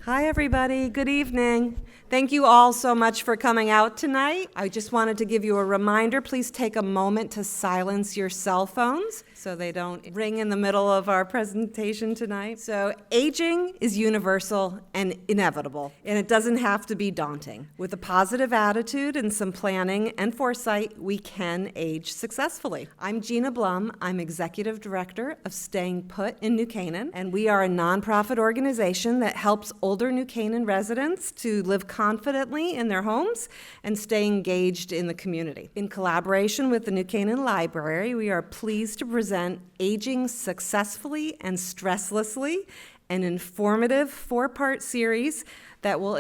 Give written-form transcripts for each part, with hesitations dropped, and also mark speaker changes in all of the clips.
Speaker 1: Hi, everybody. Good evening. Thank you all so much for coming out tonight. I just wanted to give you a reminder. Please take a moment to silence your cell phones so they don't ring in the middle of our presentation tonight. So, aging is universal and inevitable, and it doesn't have to be daunting. With a positive attitude and some planning and foresight, we can age successfully. I'm Gina Blum. I'm Executive Director of Staying Put in New Canaan, and we are a nonprofit organization that helps older New Canaan residents to live confidently in their homes and stay engaged in the community. In collaboration with the New Canaan Library, we are pleased to present Aging Successfully and Stresslessly, an informative 4-part series that will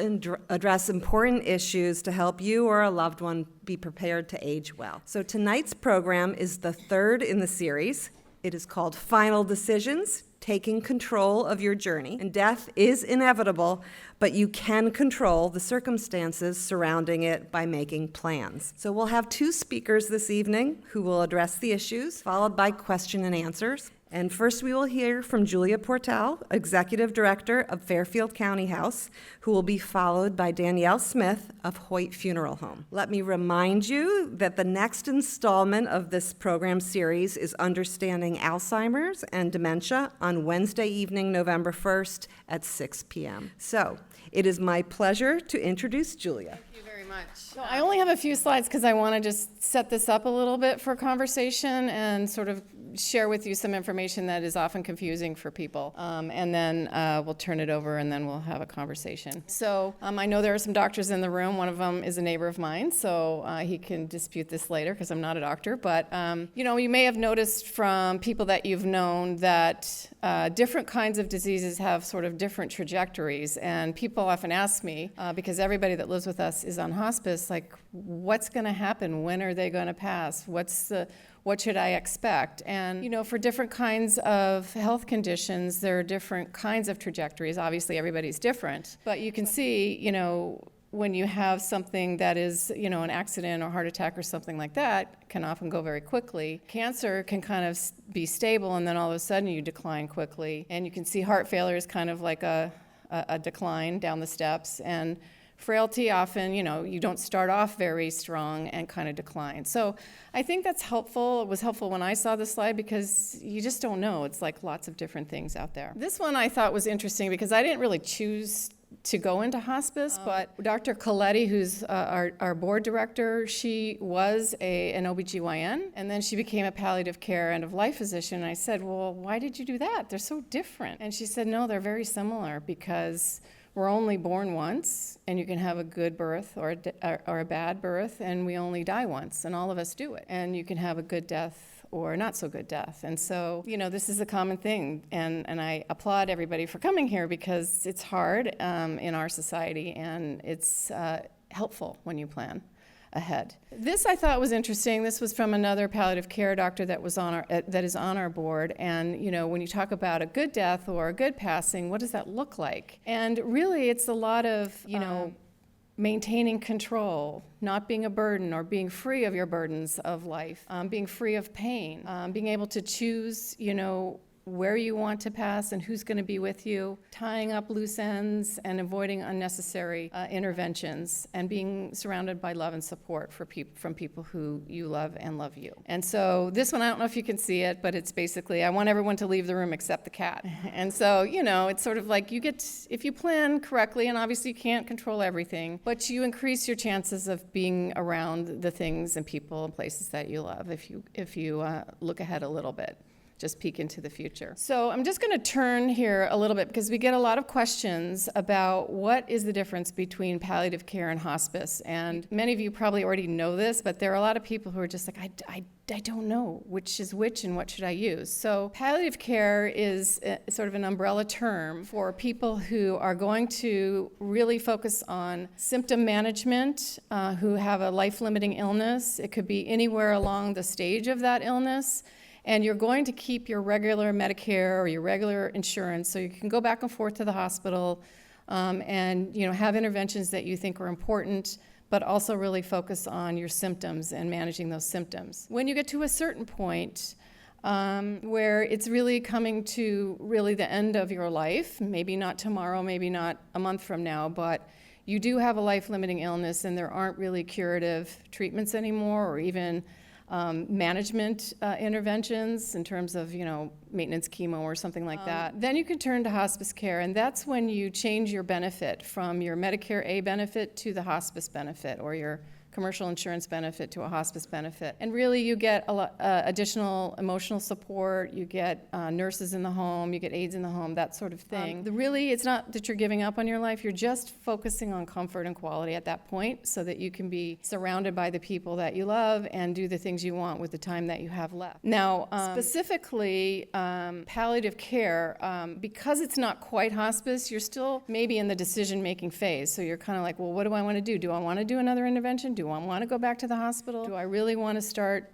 Speaker 1: address important issues to help you or a loved one be prepared to age well. So tonight's program is the third in the series. It is called Final Decisions, Taking Control of Your Journey. And death is inevitable, but you can control the circumstances surrounding it by making plans. So we'll have 2 speakers this evening who will address the issues, followed by question and answers. And first we will hear from Julia Portale, Executive Director of Fairfield County House, who will be followed by Danielle Smith of Hoyt Funeral Home. Let me remind you that the next installment of this program series is Understanding Alzheimer's and Dementia on Wednesday evening, November 1st at 6 p.m. So it is my pleasure to introduce Julia.
Speaker 2: Thank you very much. So I only have a few slides because I want to just set this up a little bit for conversation and sort of share with you some information that is often confusing for people. And then we'll turn it over and then we'll have a conversation. So I know there are some doctors in the room. One of them is a neighbor of mine, so he can dispute this later because I'm not a doctor. But, you may have noticed from people that you've known that different kinds of diseases have sort of different trajectories. And people often ask me, because everybody that lives with us is on hospice, like, what's going to happen? When are they going to pass? What should I expect? And, for different kinds of health conditions, there are different kinds of trajectories. Obviously, everybody's different. But you can see, when you have something that is, an accident or heart attack or something like that, can often go very quickly. Cancer can kind of be stable, and then all of a sudden you decline quickly. And you can see heart failure is kind of like a decline down the steps. And frailty often, you don't start off very strong and kind of decline. So I think that's helpful. It was helpful when I saw this slide because you just don't know. It's like lots of different things out there. This one I thought was interesting because I didn't really choose to go into hospice, but Dr. Coletti, who's our board director, she was an OBGYN, and then she became a palliative care end-of-life physician. And I said, well, why did you do that? They're so different. And she said, no, they're very similar because we're only born once, and you can have a good birth or a bad birth, and we only die once, and all of us do it. And you can have a good death or not so good death. And so, this is a common thing, and I applaud everybody for coming here because it's hard in our society, and it's helpful when you plan ahead. This I thought was interesting. This was from another palliative care doctor that was that is on our board. And when you talk about a good death or a good passing, what does that look like? And really, it's a lot of maintaining control, not being a burden or being free of your burdens of life, being free of pain, being able to choose, where you want to pass and who's going to be with you, tying up loose ends and avoiding unnecessary interventions, and being surrounded by love and support from people who you love and love you. And so this one, I don't know if you can see it, but it's basically, I want everyone to leave the room except the cat. And so, it's sort of like if you plan correctly, and obviously you can't control everything, but you increase your chances of being around the things and people and places that you love if you look ahead a little bit. Just peek into the future. So I'm just going to turn here a little bit because we get a lot of questions about what is the difference between palliative care and hospice. And many of you probably already know this, but there are a lot of people who are just like, I don't know which is which and what should I use. So palliative care is sort of an umbrella term for people who are going to really focus on symptom management, who have a life-limiting illness. It could be anywhere along the stage of that illness. And you're going to keep your regular Medicare or your regular insurance so you can go back and forth to the hospital and have interventions that you think are important, but also really focus on your symptoms and managing those symptoms. When you get to a certain point, where it's really coming to really the end of your life, maybe not tomorrow, maybe not a month from now, but you do have a life-limiting illness and there aren't really curative treatments anymore, or even management interventions in terms of, maintenance chemo or something like that. Then you can turn to hospice care, and that's when you change your benefit from your Medicare A benefit to the hospice benefit, or your commercial insurance benefit to a hospice benefit. And really you get a lot, additional emotional support, you get nurses in the home, you get aides in the home, that sort of thing. Really, it's not that you're giving up on your life, you're just focusing on comfort and quality at that point so that you can be surrounded by the people that you love and do the things you want with the time that you have left. Now, specifically, palliative care, because it's not quite hospice, you're still maybe in the decision-making phase. So you're kind of like, well, what do I want to do? Do I want to do another intervention? Do I want to go back to the hospital? Do I really want to start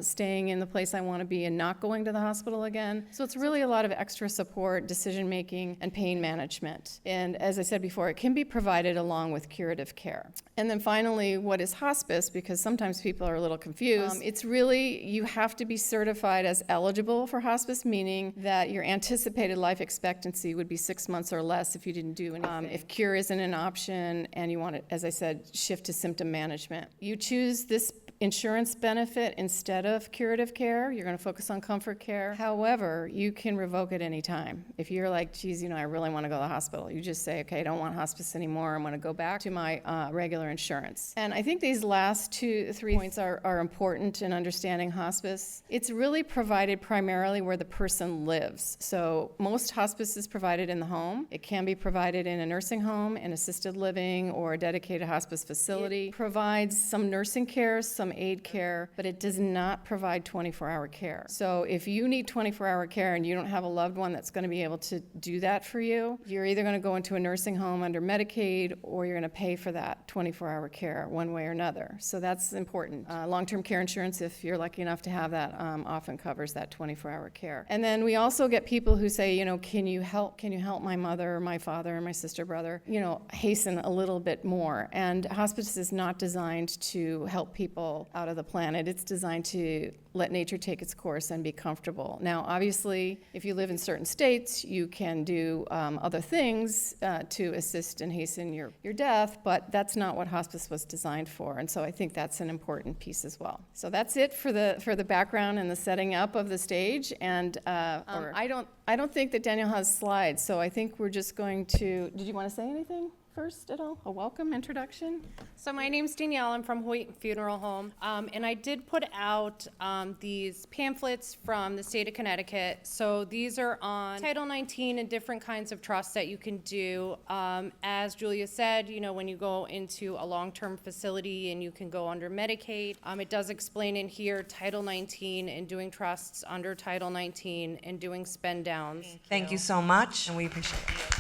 Speaker 2: staying in the place I want to be and not going to the hospital again? So it's really a lot of extra support, decision-making, and pain management. And as I said before, it can be provided along with curative care. And then finally, what is hospice? Because sometimes people are a little confused. It's really, you have to be certified as eligible for hospice, meaning that your anticipated life expectancy would be 6 months or less if you didn't do anything. If cure isn't an option and you want to, as I said, shift to symptom management. You choose this insurance benefit instead of curative care. You're going to focus on comfort care. However, you can revoke it any time. If you're like, geez, I really want to go to the hospital, you just say, okay, I don't want hospice anymore. I'm going to go back to my regular insurance. And I think these last 3 points are important in understanding hospice. It's really provided primarily where the person lives. So most hospice is provided in the home. It can be provided in a nursing home, an assisted living, or a dedicated hospice facility. It provides some nursing care, some aid care, but it does not provide 24-hour care. So if you need 24-hour care and you don't have a loved one that's going to be able to do that for you, you're either going to go into a nursing home under Medicaid, or you're going to pay for that 24-hour care one way or another. So that's important. Long-term care insurance, if you're lucky enough to have that, often covers that 24-hour care. And then we also get people who say, can you help my mother or my father or my sister, brother, hasten a little bit more. And hospice is not designed to help people out of the planet. It's designed to let nature take its course and be comfortable. Now, obviously, if you live in certain states, you can do other things to assist and hasten your death, but that's not what hospice was designed for. And so I think that's an important piece as well. So that's it for the background and the setting up of the stage. And I don't think that Danielle has slides, so I think we're just going to. Did you want to say anything first at all? A welcome introduction?
Speaker 3: So my name's Danielle. I'm from Hoyt Funeral Home, and I did put out these pamphlets from the state of Connecticut. So these are on Title 19 and different kinds of trusts that you can do. As Julia said, when you go into a long-term facility and you can go under Medicaid, it does explain in here Title 19 and doing trusts under Title 19 and doing spend downs.
Speaker 1: Thank you so much, and we appreciate it.